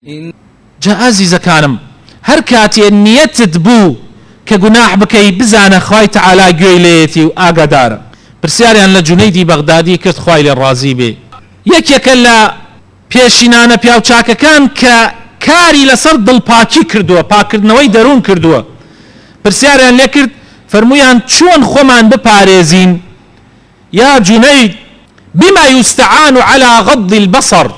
جا ئازیزەکانم هەر کاتێ نیەتت بوو کە گوناح بکەی بزانە خوای تەعالا گوێی لێیەتی و ئاگادارە. پرسیاریان لە جونەیدی بەغدادی کرد خوای لێ ڕازی بێ. یەکێکە لە پێشینانە پیاو چاکەکان کە کاری لەسەر دڵپاکی کردووە، پاکردنەوەی دەروون کردووە. پرسیاریان لێ کرد فەرموویان چۆن خۆمان بپارێزین یا جونەید بما يستعان على غض البصر،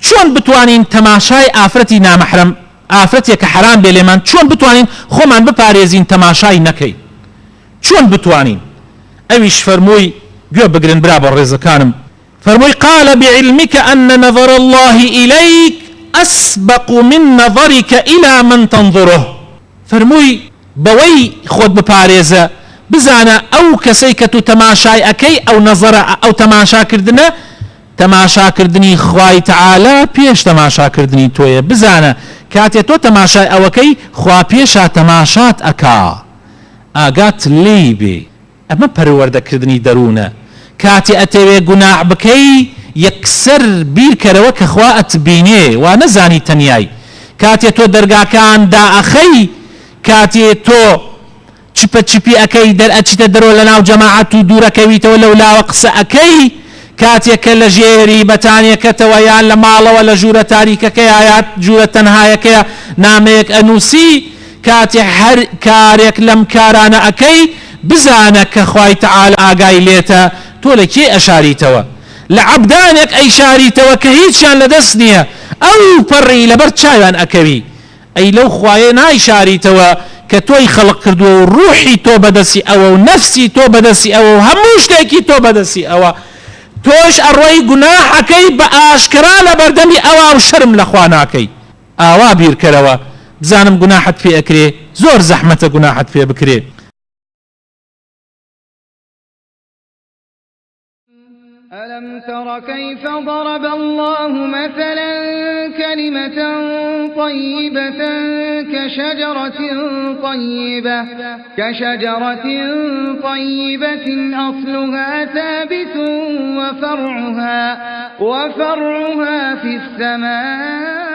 چۆن بتوانین تەماشای ئافرەتی نامەحرەم ئافرەتێکە حرام بێ لێمان چۆن بتوانین خۆمان بپارێزین تەماشای نەکەین، چۆن بتوانین؟ ئەویش فەرمووی گوێ بگرن برا بە ڕێزەکانم، فەرمووی قال بعلمك أن نظر الله إليك أسبق من نظرك إلى من تنظره. فەرمووی بەوەی خۆت بپارێزە بزانە ئەو کەسەی کە تو تەماشای ئەەکەی ئەو نەزەرە ئەو تەماشاکردنە تەماشاکردنی خوای تەعالا پێش تەماشاکردنی تۆیە. بزانە کاتێ تۆ تەماشای ئەوەکەی خوا پێشا تەماشات ئەکا، ئاگات لێی بێ. ئەمە پەروەردەکردنی دەروونە. کاتێ ئەتەوێ گوناح بکەی یەکسەر بیرکەرەوە کە خوا ئەتبینێ وا نەزانی تەنیای. کاتێ تۆ دەرگاکان دائەخەی، کاتێ تۆ چپە چپی ئەەکەی دەرئەچیتە دەرەوە لە ناو جەماعەت و دوورەکەویتەوە لەولاوە قسە ئەەکەی، کاتێککە لە ژێری بەتانیەکەتەوە یان لە ماڵەوە لە ژوورە تاریکەکەی یان ژوورە تەنهایەکەیە نامەیەک ئەنووسی، کاتێ هەر کارێک لەم کارانە ئەەکەی بزانە کە خوای تەعالا ئاگای لێتە تۆ لە کێ ئەشاریتەوە. لە عەبدانێک ئەیشاریتەوە کە هیچیان لەدەست نییە، ئەو پەڕی لەبەر چاویان ئەکەوی، ئەی لەو خوایە نایشاریتەوە کە تۆی خەڵق کردووە و ڕوحی تۆ بەدەستی ئەوە و نەفسی تۆ بەدەستی ئەوە و هەموو شتێکی تۆ بەدەستی ئەوە، تۆش ئەڕۆی گوناحەکەی بە ئاشکرا لە بەردەمی ئەوە و شەرم لەخوا ناکەی. ئاوا بیرکەرەوە بزانم گوناحت پێ ئەکرێ، زۆر زەحمەتە گوناحت پێ بکرێ. ألم تر كيف ضرب الله مثلا كلمة طيبة كشجرة طيبة أصلها ثابت وفرعها في السماء